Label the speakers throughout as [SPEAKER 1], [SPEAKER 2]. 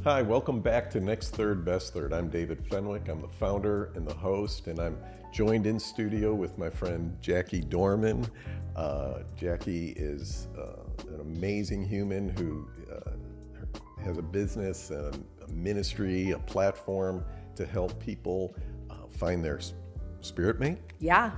[SPEAKER 1] Hi, welcome back to Next Third, Best Third. I'm David Fenwick. I'm the founder and the host, and I'm joined in studio with my friend Jackie Dorman. Jackie is an amazing human who has a business and a ministry, a platform to help people find their spirit mate.
[SPEAKER 2] Yeah.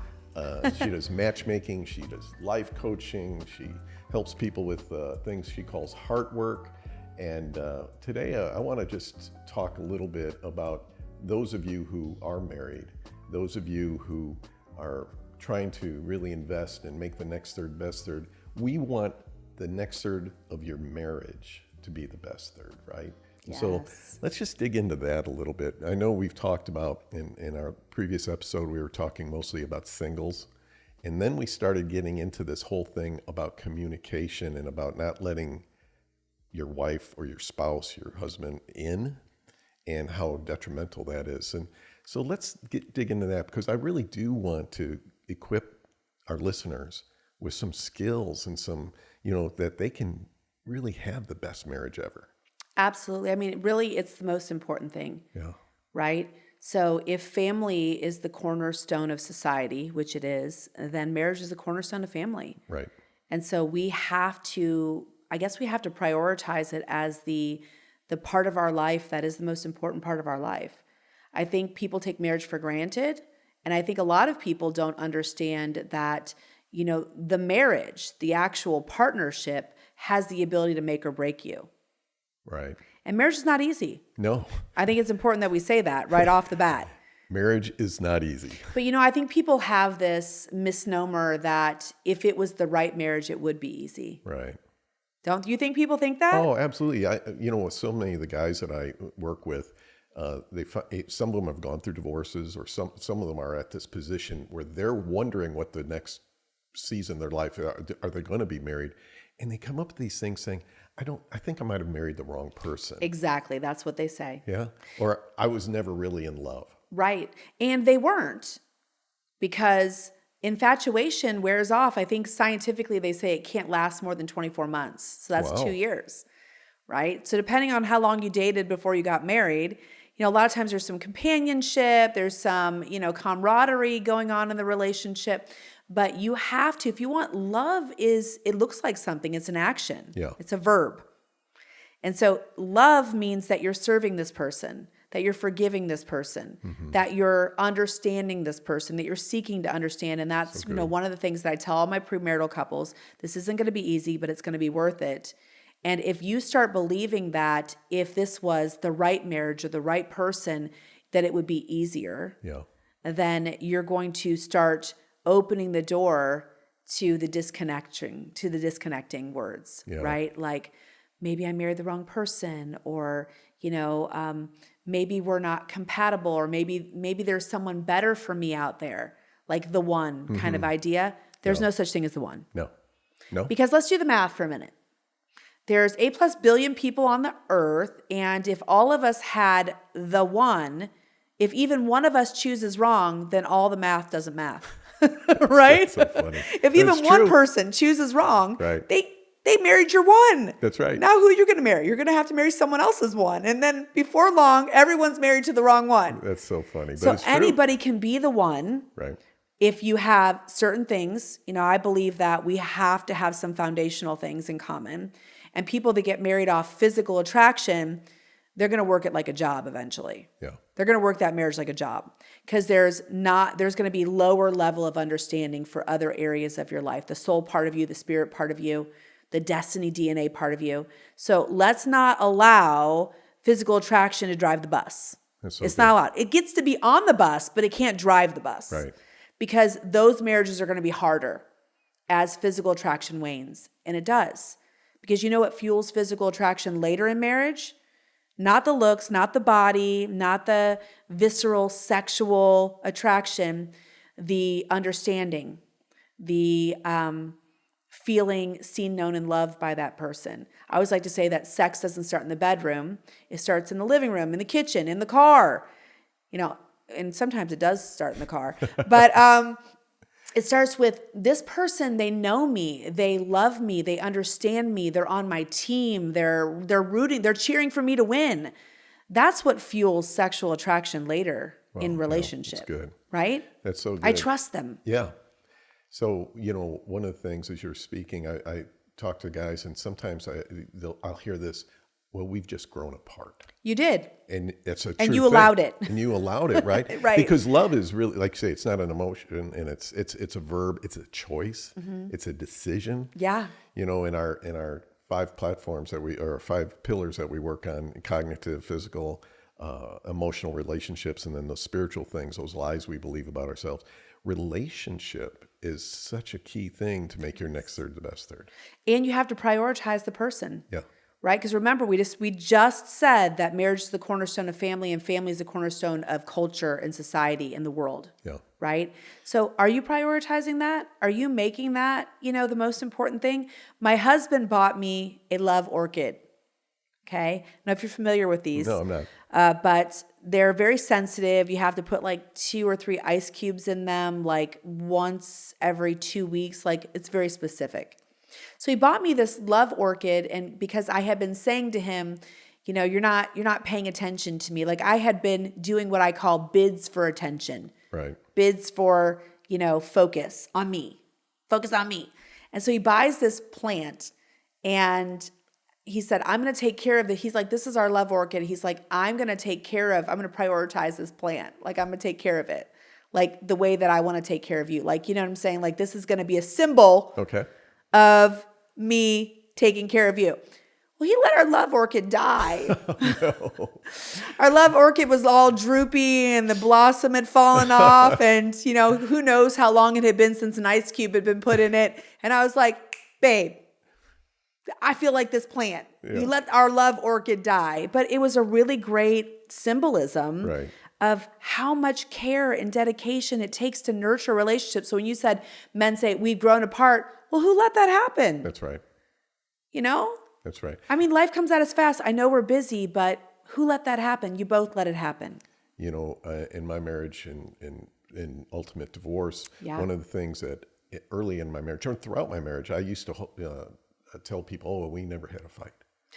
[SPEAKER 1] She does matchmaking, she does life coaching, she helps people with things she calls heart work. And today I want to just talk a little bit about those of you who are married, those of you who are trying to really invest and make the next third best third. We want the next third of your marriage to be the best third, right?
[SPEAKER 2] Yes.
[SPEAKER 1] So let's just dig into that a little bit. I know we've talked about, in our previous episode, we were talking mostly about singles. And then we started getting into this whole thing about communication and about not letting your wife or your spouse, your husband in, and how detrimental that is. And so let's dig into that, because I really do want to equip our listeners with some skills and some, that they can really have the best marriage ever.
[SPEAKER 2] Absolutely. I mean, really, it's the most important thing.
[SPEAKER 1] Yeah.
[SPEAKER 2] Right? So if family is the cornerstone of society, which it is, then marriage is the cornerstone of family.
[SPEAKER 1] Right.
[SPEAKER 2] And so we have to prioritize it as the part of our life that is the most important part of our life. I think people take marriage for granted. And I think a lot of people don't understand that, the marriage, the actual partnership, has the ability to make or break you.
[SPEAKER 1] Right.
[SPEAKER 2] And marriage is not easy.
[SPEAKER 1] No.
[SPEAKER 2] I think it's important that we say that right off the bat.
[SPEAKER 1] Marriage is not easy.
[SPEAKER 2] But, I think people have this misnomer that if it was the right marriage, it would be easy.
[SPEAKER 1] Right.
[SPEAKER 2] Don't you think people think that?
[SPEAKER 1] Oh, absolutely. With so many of the guys that I work with, some of them have gone through divorces, or some of them are at this position where they're wondering what the next season of their life are they going to be married, and they come up with these things saying, I think I might have married the wrong person.
[SPEAKER 2] Exactly, that's what they say.
[SPEAKER 1] Yeah, or I was never really in love.
[SPEAKER 2] Right, and they weren't, because infatuation wears off. I think scientifically they say it can't last more than 24 months. So that's 2 years, right? So depending on how long you dated before you got married, a lot of times there's some companionship, there's some, camaraderie going on in the relationship. But you have to, if you want, love it looks like something. It's an action.
[SPEAKER 1] Yeah.
[SPEAKER 2] It's a verb. And so love means that you're serving this person, that you're forgiving this person, that you're understanding this person, that you're seeking to understand. And that's, one of the things that I tell all my premarital couples, this isn't going to be easy, but it's going to be worth it. And if you start believing that if this was the right marriage or the right person, that it would be easier, then you're going to start opening the door to the disconnecting words, right? Like, maybe I married the wrong person, or, maybe we're not compatible, or maybe there's someone better for me out there, like the one kind of idea. There's no such thing as the one.
[SPEAKER 1] No.
[SPEAKER 2] Because let's do the math for a minute. There's 8+ billion people on the earth, and if all of us had the one, if even one of us chooses wrong, then all the math doesn't math. Right?
[SPEAKER 1] That's so funny.
[SPEAKER 2] If even one person chooses wrong,
[SPEAKER 1] right,
[SPEAKER 2] they married your one.
[SPEAKER 1] That's right.
[SPEAKER 2] Now who are you going to marry? You're going to have to marry someone else's one. And then before long, everyone's married to the wrong one.
[SPEAKER 1] That's so funny. But
[SPEAKER 2] so
[SPEAKER 1] it's true.
[SPEAKER 2] Anybody can be the one.
[SPEAKER 1] Right.
[SPEAKER 2] If you have certain things, I believe that we have to have some foundational things in common. And people that get married off physical attraction, they're going to work it like a job eventually.
[SPEAKER 1] Yeah.
[SPEAKER 2] They're going to work that marriage like a job, because there's going to be lower level of understanding for other areas of your life, the soul part of you, the spirit part of you, the destiny DNA part of you. So let's not allow physical attraction to drive the bus. It's not allowed. It gets to be on the bus, but it can't drive the bus.
[SPEAKER 1] Right.
[SPEAKER 2] Because those marriages are going to be harder as physical attraction wanes. And it does. Because you know what fuels physical attraction later in marriage? Not the looks, not the body, not the visceral sexual attraction, the understanding, the feeling seen, known, and loved by that person. I always like to say that sex doesn't start in the bedroom. It starts in the living room, in the kitchen, in the car. And sometimes it does start in the car. But It starts with this person, they know me, they love me, they understand me, they're on my team, they're rooting, they're cheering for me to win. That's what fuels sexual attraction later in relationship.
[SPEAKER 1] That's good.
[SPEAKER 2] Right?
[SPEAKER 1] That's so good.
[SPEAKER 2] I trust them.
[SPEAKER 1] Yeah. So, one of the things as you're speaking, I talk to guys, and sometimes I'll hear this, well, we've just grown apart.
[SPEAKER 2] You did.
[SPEAKER 1] And it's a true
[SPEAKER 2] And you
[SPEAKER 1] thing.
[SPEAKER 2] allowed it.
[SPEAKER 1] And you allowed it, right?
[SPEAKER 2] Right.
[SPEAKER 1] Because love is really, like you say, it's not an emotion, and it's a verb, it's a choice, it's a decision.
[SPEAKER 2] Yeah.
[SPEAKER 1] In our 5 platforms or 5 pillars that we work on: cognitive, physical, emotional, relationships, and then the spiritual things, those lies we believe about ourselves. Relationship is such a key thing to make your next third the best third.
[SPEAKER 2] And you have to prioritize the person.
[SPEAKER 1] Yeah.
[SPEAKER 2] Right? Because remember, we just said that marriage is the cornerstone of family, and family is the cornerstone of culture and society in the world.
[SPEAKER 1] Yeah.
[SPEAKER 2] Right? So are you prioritizing that? Are you making that, the most important thing? My husband bought me a love orchid. Okay? I don't know if you're familiar with these.
[SPEAKER 1] No, I'm not.
[SPEAKER 2] But they're very sensitive. You have to put like 2 or 3 ice cubes in them, like once every 2 weeks. Like, it's very specific. So he bought me this love orchid, and because I had been saying to him, you're not paying attention to me. Like, I had been doing what I call bids for attention.
[SPEAKER 1] Right.
[SPEAKER 2] Bids for, focus on me. Focus on me. And so he buys this plant, and he said, I'm going to take care of it. He's like, this is our love orchid. He's like, I'm going to prioritize this plant. Like, I'm going to take care of it. Like, the way that I want to take care of you. Like, you know what I'm saying? Like, this is going to be a symbol of me taking care of you. Well, he let our love orchid die.
[SPEAKER 1] No.
[SPEAKER 2] Our love orchid was all droopy, and the blossom had fallen off, and who knows how long it had been since an ice cube had been put in it. And I was like, babe, I feel like this plant. You let our love orchid die. But it was a really great symbolism of how much care and dedication it takes to nurture relationships. So when you said men say we've grown apart, well, who let that happen?
[SPEAKER 1] That's right. That's right.
[SPEAKER 2] I mean, life comes at us fast. I know we're busy, but who let that happen? You both let it happen.
[SPEAKER 1] In my marriage and in ultimate divorce, one of the things that early in my marriage, or throughout my marriage, I used to tell people, oh, we never had a fight.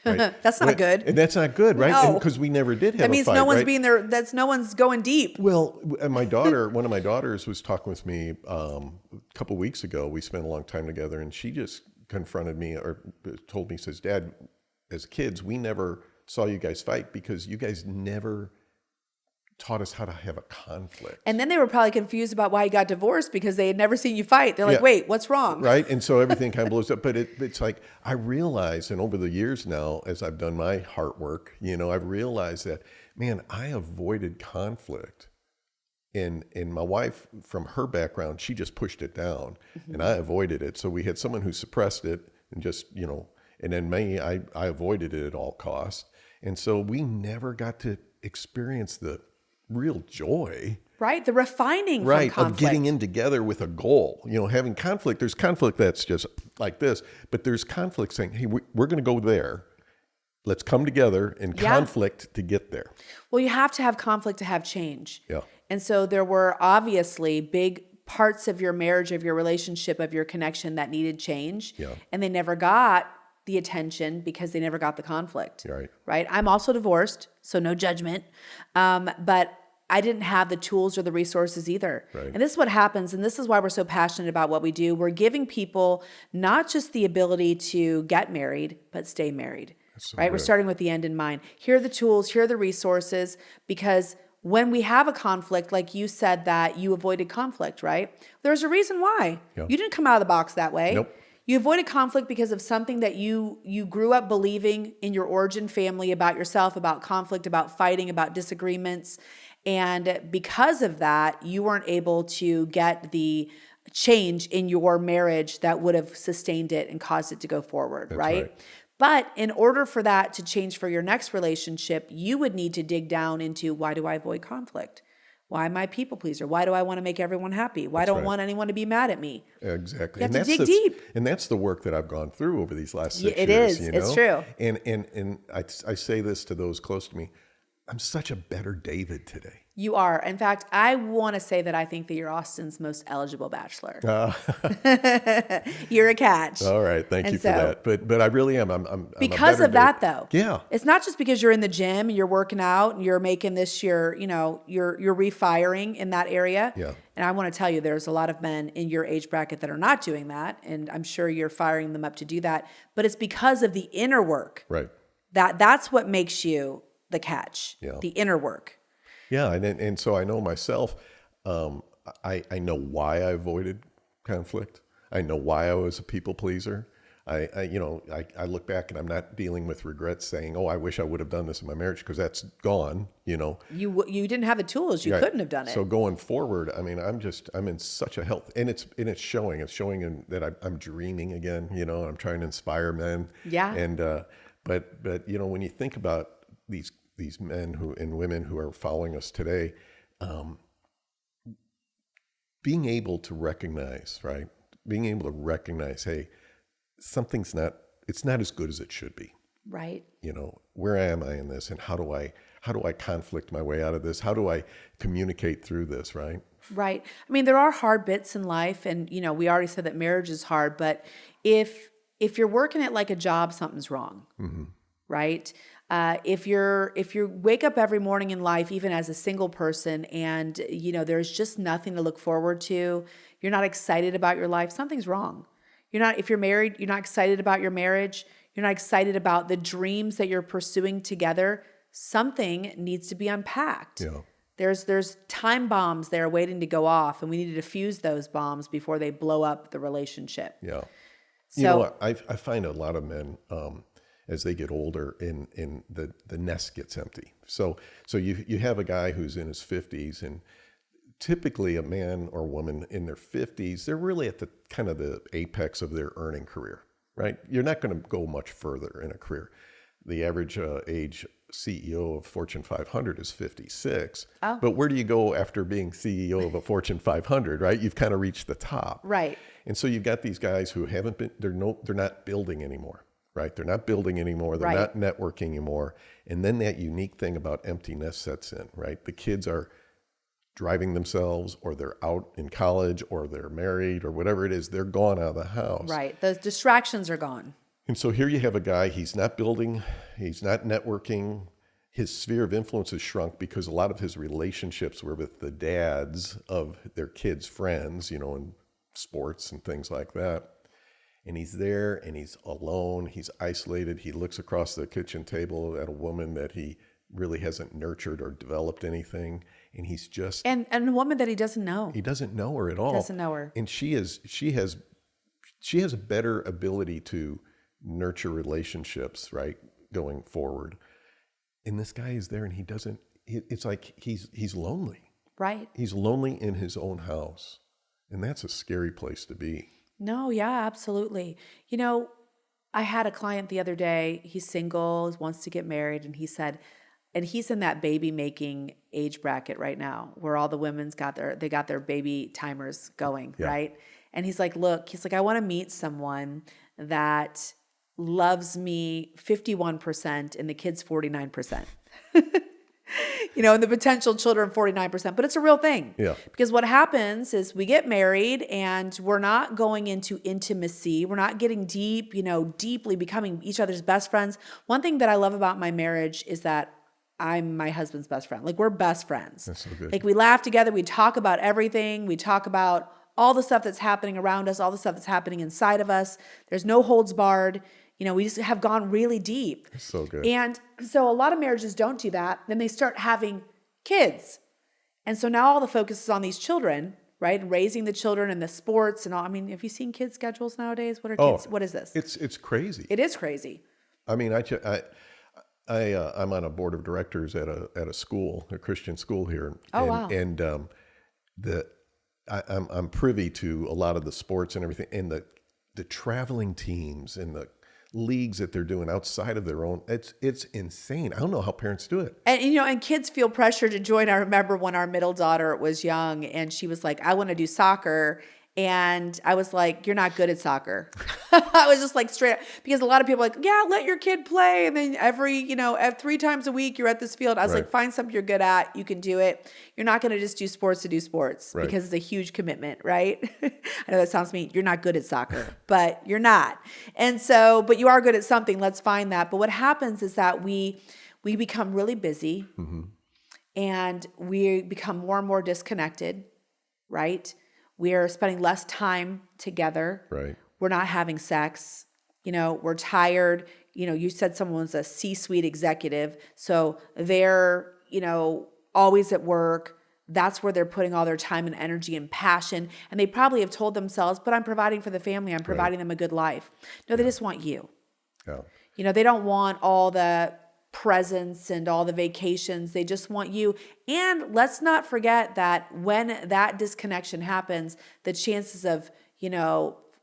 [SPEAKER 1] Right?
[SPEAKER 2] That's not good.
[SPEAKER 1] And that's not good, right?
[SPEAKER 2] No.
[SPEAKER 1] Because we never did have a fight.
[SPEAKER 2] That means no one's being there. No one's going deep.
[SPEAKER 1] Well, and one of my daughters was talking with me a couple weeks ago. We spent a long time together, and she just confronted me or told me, says, Dad, as kids, we never saw you guys fight because you guys never taught us how to have a conflict.
[SPEAKER 2] And then they were probably confused about why you got divorced because they had never seen you fight. They're like, wait, what's wrong?
[SPEAKER 1] Right. And so everything kind of blows up. But it's like, I realize, and over the years now, as I've done my heart work, I've realized that, man, I avoided conflict. And my wife, from her background, she just pushed it down, and I avoided it. So we had someone who suppressed it and just, and then me, I avoided it at all costs. And so we never got to experience the real joy.
[SPEAKER 2] Right. The refining from conflict.
[SPEAKER 1] Of getting in together with a goal. Having conflict. There's conflict that's just like this, but there's conflict saying, hey, we're going to go there. Let's come together in conflict to get there.
[SPEAKER 2] Well, you have to have conflict to have change.
[SPEAKER 1] Yeah.
[SPEAKER 2] And so there were obviously big parts of your marriage, of your relationship, of your connection that needed change.
[SPEAKER 1] Yeah.
[SPEAKER 2] And they never got the attention because they never got the conflict.
[SPEAKER 1] Right.
[SPEAKER 2] I'm also divorced, so no judgment. But I didn't have the tools or the resources either.
[SPEAKER 1] Right.
[SPEAKER 2] And this is what happens, and this is why we're so passionate about what we do. We're giving people not just the ability to get married, but stay married.
[SPEAKER 1] So
[SPEAKER 2] right?
[SPEAKER 1] good.
[SPEAKER 2] We're starting with the end in mind. Here are the tools, here are the resources, because when we have a conflict, like you said that you avoided conflict, right? There's a reason why.
[SPEAKER 1] Yeah.
[SPEAKER 2] You didn't come out of the box that way.
[SPEAKER 1] Nope.
[SPEAKER 2] You avoided conflict because of something that you grew up believing in your origin family about yourself, about conflict, about fighting, about disagreements. And because of that, you weren't able to get the change in your marriage that would have sustained it and caused it to go forward,
[SPEAKER 1] That's
[SPEAKER 2] right? But in order for that to change for your next relationship, you would need to dig down into, why do I avoid conflict? Why am I a people pleaser? Why do I want to make everyone happy? Why don't I want anyone to be mad at me?
[SPEAKER 1] Exactly.
[SPEAKER 2] You have to dig deep.
[SPEAKER 1] And that's the work that I've gone through over these last 6 years.
[SPEAKER 2] It is. It's true.
[SPEAKER 1] And I say this to those close to me. I'm such a better David today.
[SPEAKER 2] You are. In fact, I want to say that I think that you're Austin's most eligible bachelor. You're a catch.
[SPEAKER 1] All right, thank
[SPEAKER 2] And
[SPEAKER 1] you for
[SPEAKER 2] so-
[SPEAKER 1] that. But I really am. I'm
[SPEAKER 2] Because
[SPEAKER 1] a better
[SPEAKER 2] of that,
[SPEAKER 1] David.
[SPEAKER 2] though.
[SPEAKER 1] Yeah.
[SPEAKER 2] It's not just because you're in the gym and you're working out and you're making this your, you're refiring in that area.
[SPEAKER 1] Yeah.
[SPEAKER 2] And I want to tell you, there's a lot of men in your age bracket that are not doing that. And I'm sure you're firing them up to do that. But it's because of the inner work.
[SPEAKER 1] Right.
[SPEAKER 2] That's what makes you the catch.
[SPEAKER 1] Yeah.
[SPEAKER 2] The inner work.
[SPEAKER 1] Yeah, and so I know myself. I know why I avoided conflict. I know why I was a people pleaser. I look back and I'm not dealing with regrets saying, oh, I wish I would have done this in my marriage, because that's gone.
[SPEAKER 2] You didn't have the tools. You
[SPEAKER 1] Right.
[SPEAKER 2] couldn't have done it.
[SPEAKER 1] So going forward, I mean, I'm in such a health, and it's showing. It's showing in that I'm dreaming again. I'm trying to inspire men.
[SPEAKER 2] Yeah.
[SPEAKER 1] And but when you think about these men and women who are following us today, being able to recognize, right? Being able to recognize, hey, it's not as good as it should be.
[SPEAKER 2] Right.
[SPEAKER 1] Where am I in this, and how do I conflict my way out of this? How do I communicate through this, right?
[SPEAKER 2] Right. I mean, there are hard bits in life, and we already said that marriage is hard, but if you're working it like a job, something's wrong. Mm-hmm. Right? If you wake up every morning in life, even as a single person, and there's just nothing to look forward to, you're not excited about your life, something's wrong. If you're married, you're not excited about your marriage, you're not excited about the dreams that you're pursuing together, something needs to be unpacked.
[SPEAKER 1] Yeah.
[SPEAKER 2] There's time bombs there waiting to go off, and we need to defuse those bombs before they blow up the relationship.
[SPEAKER 1] Yeah.
[SPEAKER 2] So
[SPEAKER 1] I find a lot of men, as they get older, in the nest gets empty. So you have a guy who's in his 50s, and typically a man or woman in their 50s, they're really at the kind of the apex of their earning career, right? You're not going to go much further in a career. The average age CEO of Fortune 500 is 56.
[SPEAKER 2] Oh.
[SPEAKER 1] But where do you go after being CEO of a Fortune 500, right? You've kind of reached the top.
[SPEAKER 2] right.
[SPEAKER 1] And so you've got these guys who they're not building anymore, right? They're not building anymore. They're
[SPEAKER 2] Right.
[SPEAKER 1] not networking anymore. And then that unique thing about emptiness sets in, right? The kids are driving themselves, or they're out in college, or they're married, or whatever it is. They're gone out of the house.
[SPEAKER 2] Right. The distractions are gone.
[SPEAKER 1] And so here you have a guy, he's not building, he's not networking. His sphere of influence has shrunk because a lot of his relationships were with the dads of their kids' friends, in sports and things like that. And he's there, and he's alone, he's isolated. He looks across the kitchen table at a woman that he really hasn't nurtured or developed anything. And he's just...
[SPEAKER 2] And a woman that he doesn't know.
[SPEAKER 1] He doesn't know her at all.
[SPEAKER 2] Doesn't know her.
[SPEAKER 1] And she has a better ability to nurture relationships, right, going forward. And this guy is there, and he doesn't. It's like he's lonely.
[SPEAKER 2] Right.
[SPEAKER 1] He's lonely in his own house, and that's a scary place to be.
[SPEAKER 2] No, yeah, absolutely. I had a client the other day. He's single, wants to get married, and he said, and he's in that baby making age bracket right now, where all the women's got their baby timers going,
[SPEAKER 1] Yeah.
[SPEAKER 2] right? And he's like, I want to meet someone that loves me 51% and the kids 49%. And the potential children 49%, but it's a real thing.
[SPEAKER 1] Yeah.
[SPEAKER 2] Because what happens is we get married and we're not going into intimacy. We're not getting deep, deeply becoming each other's best friends. One thing that I love about my marriage is that I'm my husband's best friend. Like, we're best friends.
[SPEAKER 1] That's so good.
[SPEAKER 2] Like, we laugh together. We talk about everything. We talk about all the stuff that's happening around us, all the stuff that's happening inside of us. There's no holds barred. We just have gone really deep.
[SPEAKER 1] That's so good.
[SPEAKER 2] And so a lot of marriages don't do that. Then they start having kids. And so now all the focus is on these children, right? And raising the children and the sports and all. I mean, have you seen kids' schedules nowadays? What are kids? What is this?
[SPEAKER 1] It's crazy.
[SPEAKER 2] It is crazy.
[SPEAKER 1] I mean, I'm on a board of directors at a school, a Christian school here.
[SPEAKER 2] Oh, wow.
[SPEAKER 1] And I'm privy to a lot of the sports and everything, and the traveling teams and the leagues that they're doing outside of their own. It's insane. I don't know how parents do it.
[SPEAKER 2] And and kids feel pressure to join. I remember when our middle daughter was young and she was like, I want to do soccer. And I was like, you're not good at soccer. I was just like straight up, because a lot of people are like, yeah, let your kid play. And then every 3 times a week you're at this field. I was
[SPEAKER 1] Right.
[SPEAKER 2] like, find something you're good at. You can do it. You're not going to just do sports to do sports
[SPEAKER 1] Right.
[SPEAKER 2] because it's a huge commitment, right? I know that sounds mean. You're not good at soccer, but you're not. And so, but you are good at something. Let's find that. But what happens is that we become really busy and we become more and more disconnected, right? We're spending less time together.
[SPEAKER 1] Right.
[SPEAKER 2] We're not having sex. We're tired. You said someone's a C-suite executive. So they're, always at work. That's where they're putting all their time and energy and passion. And they probably have told themselves, but I'm providing for the family. I'm providing them a good life. No, they just want you.
[SPEAKER 1] Yeah.
[SPEAKER 2] They don't want all the presents and all the vacations. They just want you. And let's not forget that when that disconnection happens, the chances of,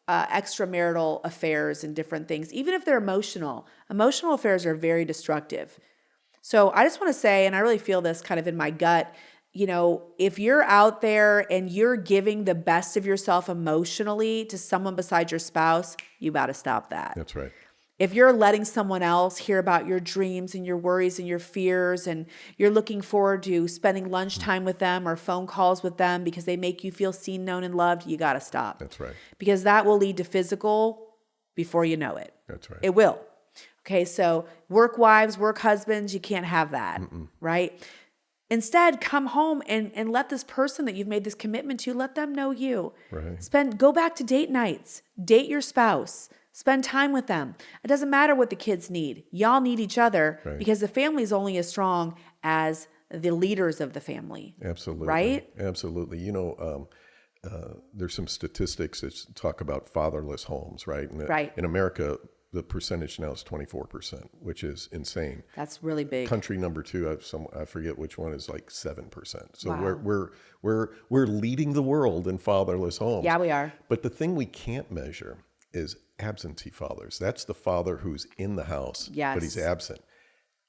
[SPEAKER 2] extramarital affairs and different things, even if they're emotional affairs are very destructive. So I just want to say, and I really feel this kind of in my gut, if you're out there and you're giving the best of yourself emotionally to someone besides your spouse, you got to stop that.
[SPEAKER 1] That's right.
[SPEAKER 2] If you're letting someone else hear about your dreams and your worries and your fears, and you're looking forward to spending lunchtime with them or phone calls with them because they make you feel seen, known, and loved, you got to stop.
[SPEAKER 1] That's right.
[SPEAKER 2] Because that will lead to physical before you know it.
[SPEAKER 1] That's right.
[SPEAKER 2] It will. Okay, so work wives, work husbands, you can't have that, right? Instead, come home and let this person that you've made this commitment to, let them know you.
[SPEAKER 1] Right.
[SPEAKER 2] Go back to date nights, date your spouse. Spend time with them. It doesn't matter what the kids need. Y'all need each other because the family is only as strong as the leaders of the family.
[SPEAKER 1] Absolutely.
[SPEAKER 2] Right?
[SPEAKER 1] Absolutely. There's some statistics that talk about fatherless homes, right?
[SPEAKER 2] Right.
[SPEAKER 1] In America, the percentage now is 24%, which is insane.
[SPEAKER 2] That's really big.
[SPEAKER 1] Country number 2, I forget which one, is like 7%. So
[SPEAKER 2] Wow.
[SPEAKER 1] we're leading the world in fatherless homes.
[SPEAKER 2] Yeah, we are.
[SPEAKER 1] But the thing we can't measure is absentee fathers. That's the father who's in the house,
[SPEAKER 2] Yes.
[SPEAKER 1] but he's absent.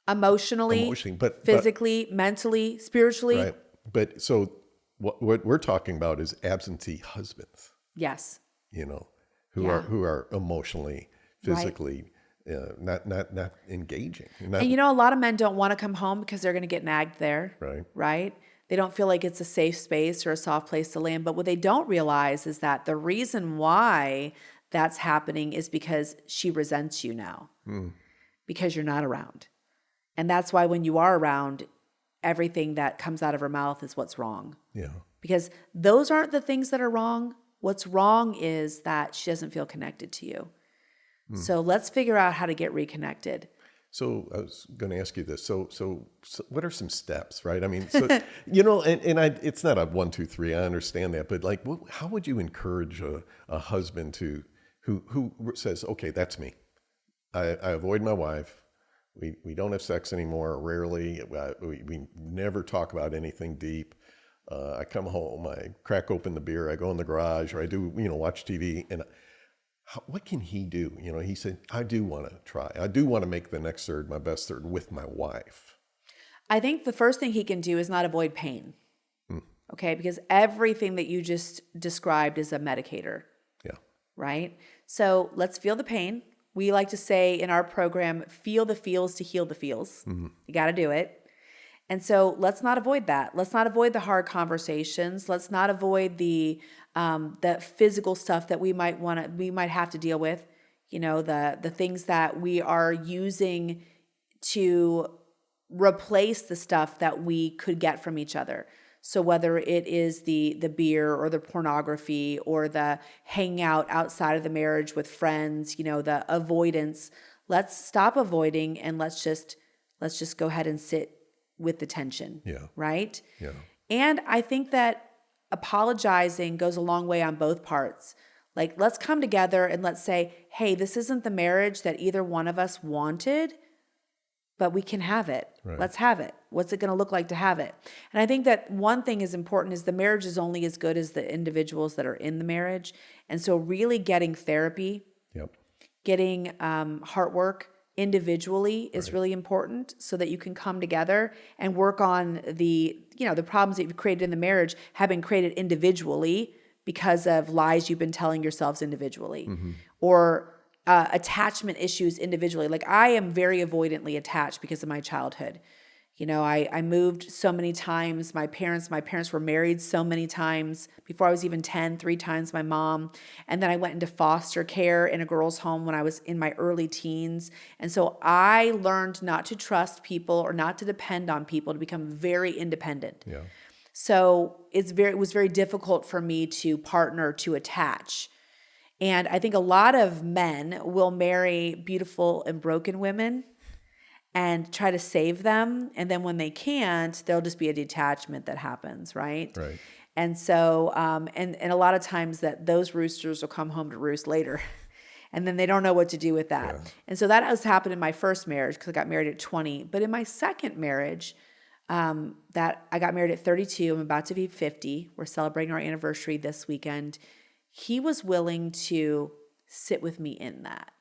[SPEAKER 2] Emotionally,
[SPEAKER 1] but
[SPEAKER 2] physically, mentally, spiritually.
[SPEAKER 1] right. But so what we're talking about is absentee husbands,
[SPEAKER 2] Yes.
[SPEAKER 1] who
[SPEAKER 2] Yeah.
[SPEAKER 1] are emotionally, physically, not engaging.
[SPEAKER 2] And a lot of men don't want to come home because they're going to get nagged there.
[SPEAKER 1] Right.
[SPEAKER 2] Right? They don't feel like it's a safe space or a soft place to land. But what they don't realize is that the reason why that's happening is because she resents you now because you're not around. And that's why when you are around, everything that comes out of her mouth is what's wrong.
[SPEAKER 1] Yeah.
[SPEAKER 2] Because those aren't the things that are wrong. What's wrong is that she doesn't feel connected to you. So let's figure out how to get reconnected.
[SPEAKER 1] So I was going to ask you this. So what are some steps, right? I mean, it's not a 1, 2, 3. I understand that, but like, how would you encourage a husband who says, okay, that's me. I avoid my wife. We don't have sex anymore. Rarely. We never talk about anything deep. I come home. I crack open the beer. I go in the garage, or I do watch TV. And what can he do? He said, I do want to try. I do want to make the next third my best third with my wife.
[SPEAKER 2] I think the first thing he can do is not avoid pain. Okay, because everything that you just described is a medicator.
[SPEAKER 1] Yeah.
[SPEAKER 2] Right? So let's feel the pain. We like to say in our program, feel the feels to heal the feels. You got to do it. And so let's not avoid that. Let's not avoid the hard conversations. Let's not avoid the physical stuff that we might have to deal with. The things that we are using to replace the stuff that we could get from each other. So whether it is the beer or the pornography or the hanging out outside of the marriage with friends, the avoidance, let's stop avoiding and let's just go ahead and sit with the tension.
[SPEAKER 1] Yeah.
[SPEAKER 2] Right?
[SPEAKER 1] Yeah.
[SPEAKER 2] And I think that apologizing goes a long way on both parts. Like, let's come together and let's say, hey, this isn't the marriage that either one of us wanted, but we can have it.
[SPEAKER 1] Right.
[SPEAKER 2] Let's have it. What's it going to look like to have it? And I think that one thing is important is the marriage is only as good as the individuals that are in the marriage. And so really getting therapy,
[SPEAKER 1] Yep.
[SPEAKER 2] getting heart work individually is really important so that you can come together and work on the problems that you've created in the marriage have been created individually because of lies you've been telling yourselves individually, or attachment issues individually. Like I am very avoidantly attached because of my childhood. You know, I moved so many times. My parents were married so many times before I was even 10, 3 times my mom. And then I went into foster care in a girl's home when I was in my early teens. And so I learned not to trust people or not to depend on people, to become very independent.
[SPEAKER 1] Yeah.
[SPEAKER 2] So it was very difficult for me to partner, to attach. And I think a lot of men will marry beautiful and broken women and try to save them. And then when they can't, there'll just be a detachment that happens, right?
[SPEAKER 1] Right.
[SPEAKER 2] And so, and a lot of times that those roosters will come home to roost later. And then they don't know what to do with that.
[SPEAKER 1] Yeah.
[SPEAKER 2] And so that has happened in my first marriage because I got married at 20. But in my second marriage, that I got married at 32, I'm about to be 50. We're celebrating our anniversary this weekend. He was willing to sit with me in that.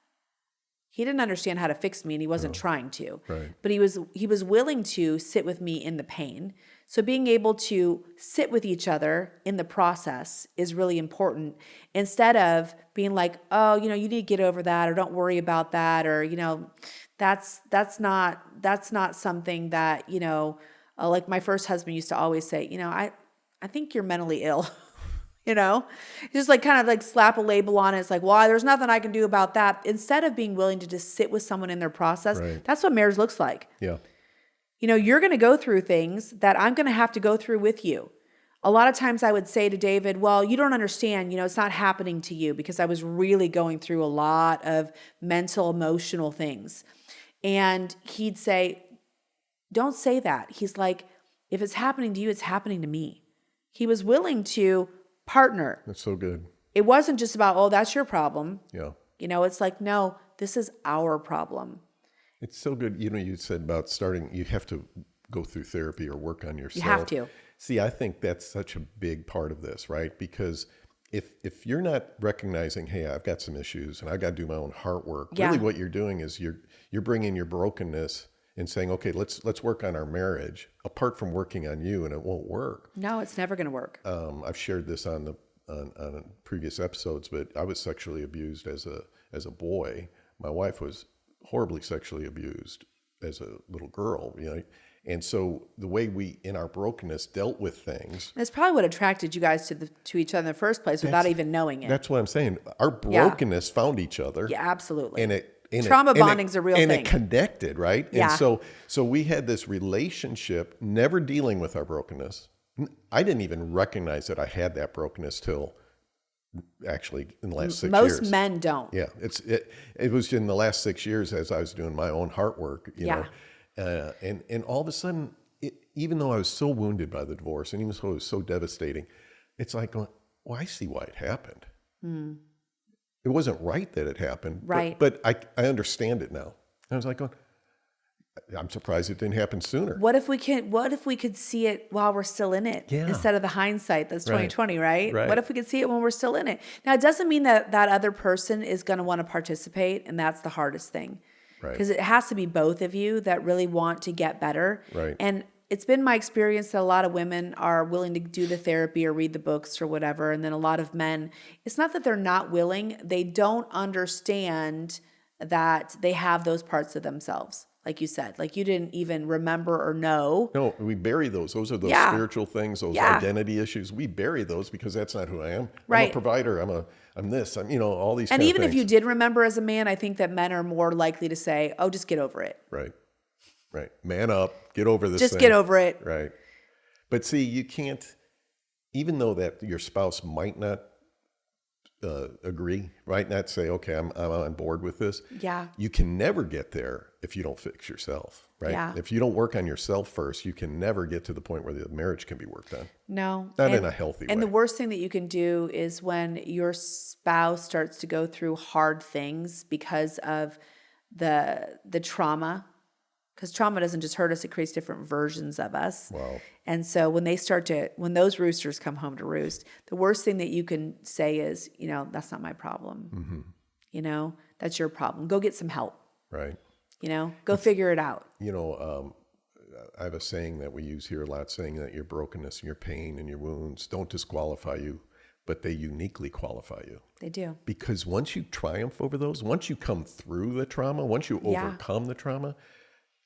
[SPEAKER 2] He didn't understand how to fix me, and he wasn't trying to.
[SPEAKER 1] Right.
[SPEAKER 2] But he was willing to sit with me in the pain. So being able to sit with each other in the process is really important, instead of being like, oh, you know, you need to get over that, or don't worry about that, or, you know, that's not something that, you know, like my first husband used to always say, you know, I think you're mentally ill. You know, just like kind of like slap a label on it. It's like, well, there's nothing I can do about that. Instead of being willing to just sit with someone in their process,
[SPEAKER 1] Right.
[SPEAKER 2] that's what marriage looks like.
[SPEAKER 1] Yeah.
[SPEAKER 2] You know, you're going to go through things that I'm going to have to go through with you. A lot of times I would say to David, well, you don't understand, you know, it's not happening to you, because I was really going through a lot of mental, emotional things. And he'd say, don't say that. He's like, if it's happening to you, it's happening to me. He was willing to partner.
[SPEAKER 1] That's so good.
[SPEAKER 2] It wasn't just about, oh, that's your problem.
[SPEAKER 1] Yeah.
[SPEAKER 2] You know, it's like, no, this is our problem.
[SPEAKER 1] It's so good. You know, you said about starting, you have to go through therapy or work on yourself.
[SPEAKER 2] You have to.
[SPEAKER 1] See, I think that's such a big part of this, right? Because if you're not recognizing, hey, I've got some issues and I've got to do my own heart work,
[SPEAKER 2] Yeah.
[SPEAKER 1] really what you're doing is you're bringing your brokenness and saying, okay, let's work on our marriage apart from working on you, and it won't work.
[SPEAKER 2] No, it's never going to work.
[SPEAKER 1] I've shared this on previous episodes, but I was sexually abused as a boy. My wife was horribly sexually abused as a little girl, you know. And so the way we, in our brokenness, dealt with things.
[SPEAKER 2] That's probably what attracted you guys to each other in the first place without even knowing it.
[SPEAKER 1] That's what I'm saying. Our brokenness found each other.
[SPEAKER 2] Yeah, absolutely.
[SPEAKER 1] And
[SPEAKER 2] Trauma bonding's a real
[SPEAKER 1] and
[SPEAKER 2] thing.
[SPEAKER 1] it connected, right?
[SPEAKER 2] Yeah.
[SPEAKER 1] And so we had this relationship, never dealing with our brokenness. I didn't even recognize that I had that brokenness till actually in the last 6 years.
[SPEAKER 2] Most men don't.
[SPEAKER 1] Yeah, it was in the last 6 years as I was doing my own heart work, you know, and all of a sudden, even though I was so wounded by the divorce, and even though it was so devastating, it's like, well, I see why it happened. It wasn't right that it happened,
[SPEAKER 2] Right.
[SPEAKER 1] But I understand it now. I was like, I'm surprised it didn't happen sooner.
[SPEAKER 2] What if we could see it while we're still in it,
[SPEAKER 1] Yeah.
[SPEAKER 2] instead of the hindsight that's 2020, right?
[SPEAKER 1] Right.
[SPEAKER 2] What if we could see it when we're still in it? Now, it doesn't mean that that other person is going to want to participate, and that's the hardest thing.
[SPEAKER 1] Right.
[SPEAKER 2] Because it has to be both of you that really want to get better.
[SPEAKER 1] Right.
[SPEAKER 2] And it's been my experience that a lot of women are willing to do the therapy or read the books or whatever, and then a lot of men, it's not that they're not willing, they don't understand that they have those parts of themselves. Like you said, like you didn't even remember or know.
[SPEAKER 1] No, we bury those. Those are those
[SPEAKER 2] Yeah.
[SPEAKER 1] spiritual things, those
[SPEAKER 2] Yeah.
[SPEAKER 1] identity issues. We bury those because that's not who I am. I'm
[SPEAKER 2] Right.
[SPEAKER 1] a provider. I'm this. I'm, you know, all these
[SPEAKER 2] And
[SPEAKER 1] kind
[SPEAKER 2] even
[SPEAKER 1] of
[SPEAKER 2] if
[SPEAKER 1] things.
[SPEAKER 2] you did remember as a man, I think that men are more likely to say, oh, just get over it.
[SPEAKER 1] Right. Right. Man up. Get over this
[SPEAKER 2] Just
[SPEAKER 1] thing.
[SPEAKER 2] get over it.
[SPEAKER 1] Right. But see, you can't, even though that your spouse might not agree, right? Not say, okay, I'm on board with this.
[SPEAKER 2] Yeah.
[SPEAKER 1] You can never get there if you don't fix yourself, right?
[SPEAKER 2] Yeah.
[SPEAKER 1] If you don't work on yourself first, you can never get to the point where the marriage can be worked on.
[SPEAKER 2] No.
[SPEAKER 1] Not in a healthy way.
[SPEAKER 2] And the worst thing that you can do is when your spouse starts to go through hard things because of the trauma. Because trauma doesn't just hurt us, it creates different versions of us.
[SPEAKER 1] Wow.
[SPEAKER 2] And so when those roosters come home to roost, the worst thing that you can say is, you know, that's not my problem.
[SPEAKER 1] Mm-hmm.
[SPEAKER 2] You know, that's your problem. Go get some help.
[SPEAKER 1] Right.
[SPEAKER 2] You know, go figure it out.
[SPEAKER 1] You know, I have a saying that we use here a lot, saying that your brokenness and your pain and your wounds don't disqualify you. but they uniquely qualify you.
[SPEAKER 2] They do.
[SPEAKER 1] Because once you triumph over those, once you come through the trauma, once you overcome the trauma,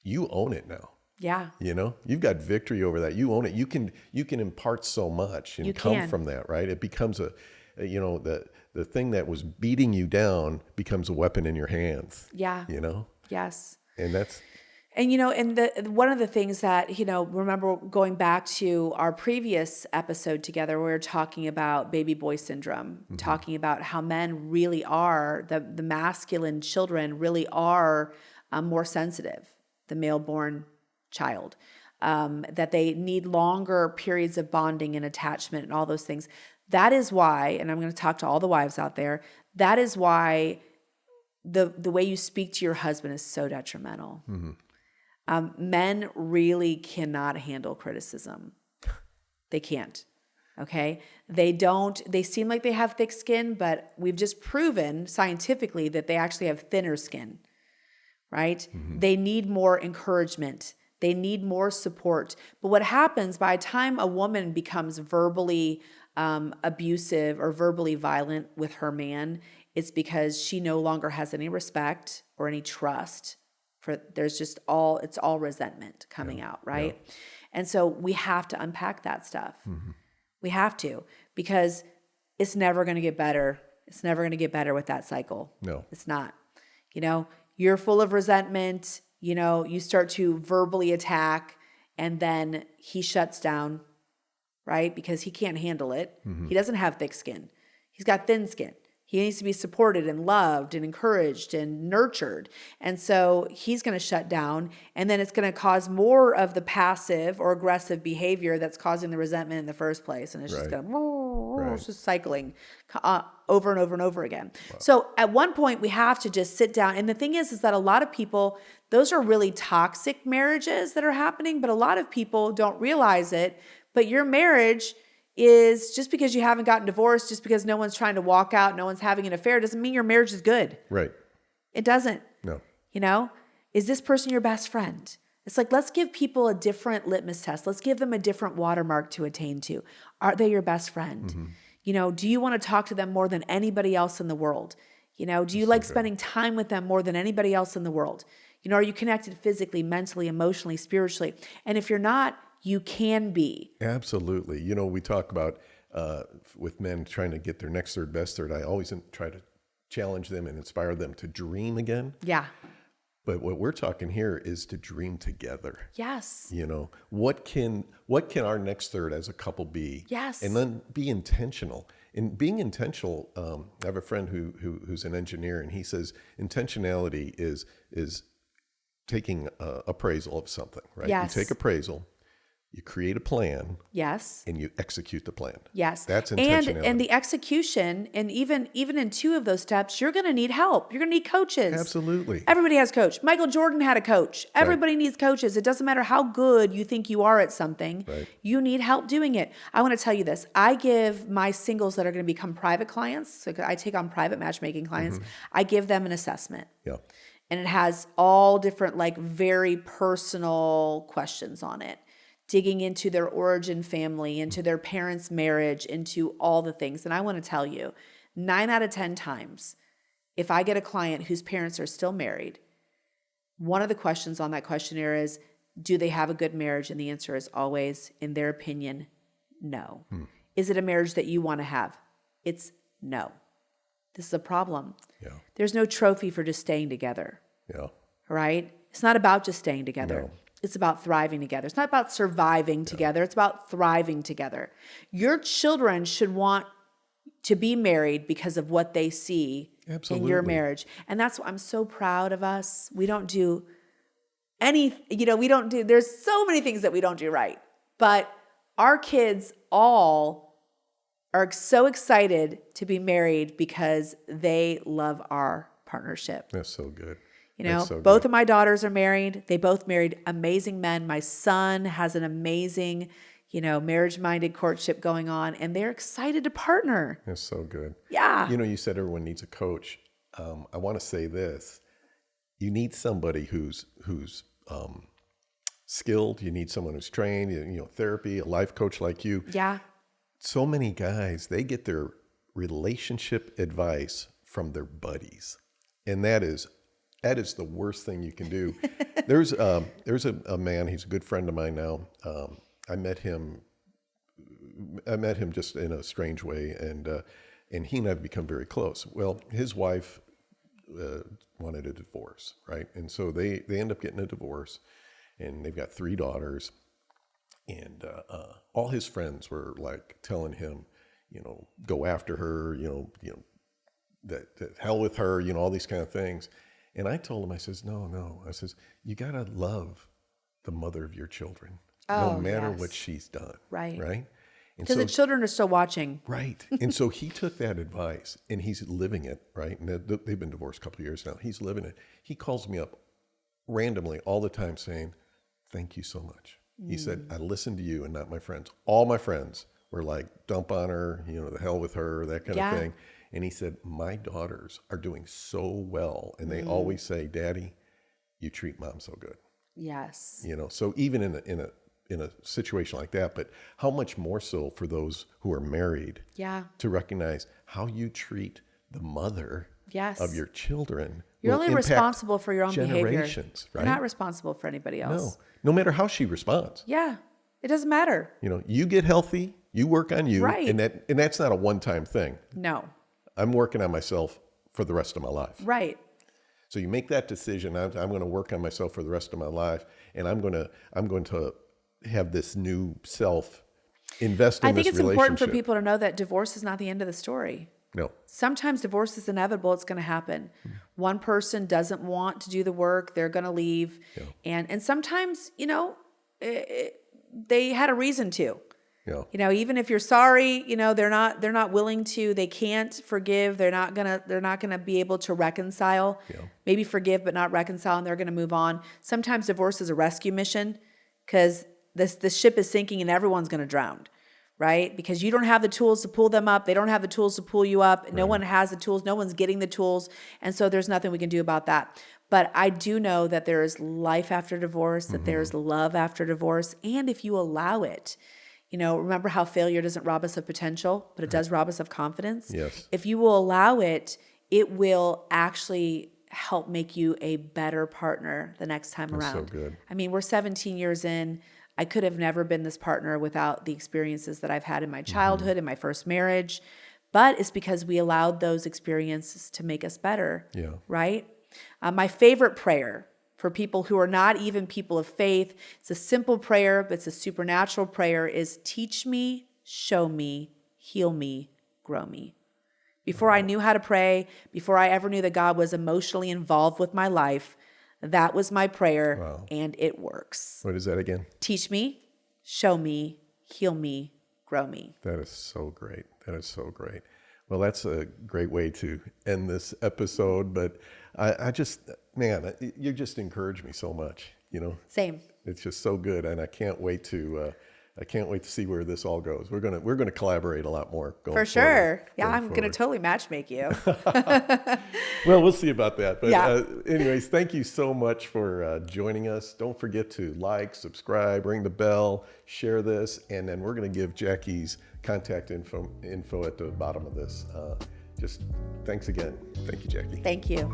[SPEAKER 1] you own it now.
[SPEAKER 2] Yeah.
[SPEAKER 1] You know, you've got victory over that. You own it. You can impart so much and come from that, right? It becomes the thing that was beating you down becomes a weapon in your hands.
[SPEAKER 2] Yeah.
[SPEAKER 1] You know?
[SPEAKER 2] Yes.
[SPEAKER 1] And
[SPEAKER 2] one of the things that, remember going back to our previous episode together, we were talking about baby boy syndrome, talking about how men really are, the masculine children really are more sensitive, the male-born child, that they need longer periods of bonding and attachment and all those things. That is why, and I'm going to talk to all the wives out there, that is why the way you speak to your husband is so detrimental. Men really cannot handle criticism. They can't. Okay? They seem like they have thick skin, but we've just proven scientifically that they actually have thinner skin, right? They need more encouragement. They need more support. But what happens by the time a woman becomes verbally abusive or verbally violent with her man, it's because she no longer has any respect or any trust. It's all resentment coming out, right? Yeah. And so we have to unpack that stuff. We have to, because it's never going to get better. It's never going to get better with that cycle.
[SPEAKER 1] No,
[SPEAKER 2] it's not. You're full of resentment. You start to verbally attack, and then he shuts down, right? Because he can't handle it. He doesn't have thick skin. He's got thin skin. He needs to be supported and loved and encouraged and nurtured. And so he's going to shut down, and then it's going to cause more of the passive or aggressive behavior that's causing the resentment in the first place. And it's just going to, it's just cycling over and over and over again. Wow. So at one point we have to just sit down. And the thing is that a lot of people, those are really toxic marriages that are happening, but a lot of people don't realize it. But your marriage is, just because you haven't gotten divorced, just because no one's trying to walk out, no one's having an affair, doesn't mean your marriage is good.
[SPEAKER 1] Right.
[SPEAKER 2] It doesn't.
[SPEAKER 1] No.
[SPEAKER 2] Is this person your best friend? It's like, let's give people a different litmus test. Let's give them a different watermark to attain to. Are they your best friend? Do you want to talk to them more than anybody else in the world? Do you like spending time with them more than anybody else in the world? Are you connected physically, mentally, emotionally, spiritually? And if you're not, you can be.
[SPEAKER 1] Absolutely. We talk about with men trying to get their next third, best third. I always try to challenge them and inspire them to dream again.
[SPEAKER 2] Yeah.
[SPEAKER 1] But what we're talking here is to dream together.
[SPEAKER 2] Yes.
[SPEAKER 1] What can our next third as a couple be?
[SPEAKER 2] Yes.
[SPEAKER 1] And then be intentional. And being intentional, I have a friend who's an engineer, and he says intentionality is taking appraisal of something, right?
[SPEAKER 2] Yes.
[SPEAKER 1] You take appraisal, you create a plan.
[SPEAKER 2] Yes.
[SPEAKER 1] And you execute the plan.
[SPEAKER 2] Yes.
[SPEAKER 1] That's intentionality.
[SPEAKER 2] And the execution, and even in two of those steps, you're going to need help. You're going to need coaches.
[SPEAKER 1] Absolutely.
[SPEAKER 2] Everybody has a coach. Michael Jordan had a coach. Everybody needs coaches. It doesn't matter how good you think you are at something.
[SPEAKER 1] Right.
[SPEAKER 2] You need help doing it. I want to tell you this. I give my singles that are going to become private clients, so I take on private matchmaking clients, I give them an assessment.
[SPEAKER 1] Yeah.
[SPEAKER 2] And it has all different, very personal questions on it, digging into their origin family, into their parents' marriage, into all the things. And I want to tell you, 9 out of 10 times, if I get a client whose parents are still married, one of the questions on that questionnaire is, do they have a good marriage? And the answer is always, in their opinion, no. Is it a marriage that you want to have? It's no. This is a problem.
[SPEAKER 1] Yeah.
[SPEAKER 2] There's no trophy for just staying together.
[SPEAKER 1] Yeah.
[SPEAKER 2] Right? It's not about just staying together.
[SPEAKER 1] No.
[SPEAKER 2] It's about thriving together. It's not about surviving together. It's about thriving together. Your children should want to be married because of what they see in your marriage. And that's why I'm so proud of us. We don't do there's so many things that we don't do right. But our kids all are so excited to be married because they love our partnership.
[SPEAKER 1] That's so good.
[SPEAKER 2] Both of my daughters are married. They both married amazing men. My son has an amazing, marriage-minded courtship going on, and they're excited to partner.
[SPEAKER 1] That's so good.
[SPEAKER 2] Yeah.
[SPEAKER 1] You said everyone needs a coach. I want to say this. You need somebody who's skilled. You need someone who's trained, therapy, a life coach like you.
[SPEAKER 2] Yeah.
[SPEAKER 1] so many guys, they get their relationship advice from their buddies. And that is the worst thing you can do. There's a man, he's a good friend of mine now. I met him just in a strange way, and he and I have become very close. Well, his wife wanted a divorce, right? And so they end up getting a divorce, and they've got 3 daughters. And all his friends were like telling him, go after her, that hell with her, all these kind of things. And I told him, I says, no. I says, you got to love the mother of your children, no matter what she's done.
[SPEAKER 2] Right.
[SPEAKER 1] Right.
[SPEAKER 2] Because the children are still watching.
[SPEAKER 1] Right. And so he took that advice and he's living it. Right. And they've been divorced a couple of years now. He's living it. He calls me up randomly all the time saying, thank you so much. He said, I listened to you and not my friends. All my friends were like, dump on her, the hell with her, that kind of thing. And he said, my daughters are doing so well. And they always say, Daddy, you treat mom so good.
[SPEAKER 2] Yes.
[SPEAKER 1] So even in a situation like that, but how much more so for those who are married to recognize how you treat the mother of your children.
[SPEAKER 2] You're only responsible for your own behavior.
[SPEAKER 1] Generations, right?
[SPEAKER 2] You're not responsible for anybody else.
[SPEAKER 1] No matter how she responds.
[SPEAKER 2] Yeah, it doesn't matter.
[SPEAKER 1] You get healthy, you work on you,
[SPEAKER 2] right?
[SPEAKER 1] And that's not a one-time thing.
[SPEAKER 2] No,
[SPEAKER 1] I'm working on myself for the rest of my life.
[SPEAKER 2] Right.
[SPEAKER 1] So you make that decision. I'm going to work on myself for the rest of my life, and I'm going to have this new self invest in this relationship.
[SPEAKER 2] I think it's important for people to know that divorce is not the end of the story.
[SPEAKER 1] No.
[SPEAKER 2] Sometimes divorce is inevitable. It's going to happen. One person doesn't want to do the work. They're going to leave. Yeah. And sometimes, they had a reason to. Yeah. Even if you're sorry, they're not willing to, they can't forgive. They're not going to be able to reconcile. Yeah. Maybe forgive, but not reconcile, and they're going to move on. Sometimes divorce is a rescue mission because the ship is sinking and everyone's going to drown. Right? Because you don't have the tools to pull them up. They don't have the tools to pull you up. No one has the tools. No one's getting the tools. And so there's nothing we can do about that. But I do know that there is life after divorce, that there's love after divorce. And if you allow it, remember how failure doesn't rob us of potential, but it does rob us of confidence.
[SPEAKER 1] Yes.
[SPEAKER 2] If you will allow it, it will actually help make you a better partner the next time around.
[SPEAKER 1] So good.
[SPEAKER 2] I mean, we're 17 years in. I could have never been this partner without the experiences that I've had in my childhood, in my first marriage. But it's because we allowed those experiences to make us better. Yeah. Right? My favorite prayer for people who are not even people of faith, it's a simple prayer, but it's a supernatural prayer, is teach me, show me, heal me, grow me. Before I knew how to pray, before I ever knew that God was emotionally involved with my life, that was my prayer, and it works.
[SPEAKER 1] What is that again?
[SPEAKER 2] Teach me, show me, heal me, grow me.
[SPEAKER 1] That is so great. That is so great. Well, that's a great way to end this episode. But I just, man, you just encourage me so much.
[SPEAKER 2] Same.
[SPEAKER 1] It's just so good, and I can't wait to see where this all goes. We're gonna collaborate a lot more going forward.
[SPEAKER 2] For sure. Yeah, I'm gonna totally matchmake you.
[SPEAKER 1] Well, we'll see about that. But anyways, thank you so much for joining us. Don't forget to like, subscribe, ring the bell, share this, and then we're gonna give Jackie's contact info at the bottom of this. Just thanks again. Thank you, Jackie.
[SPEAKER 2] Thank you.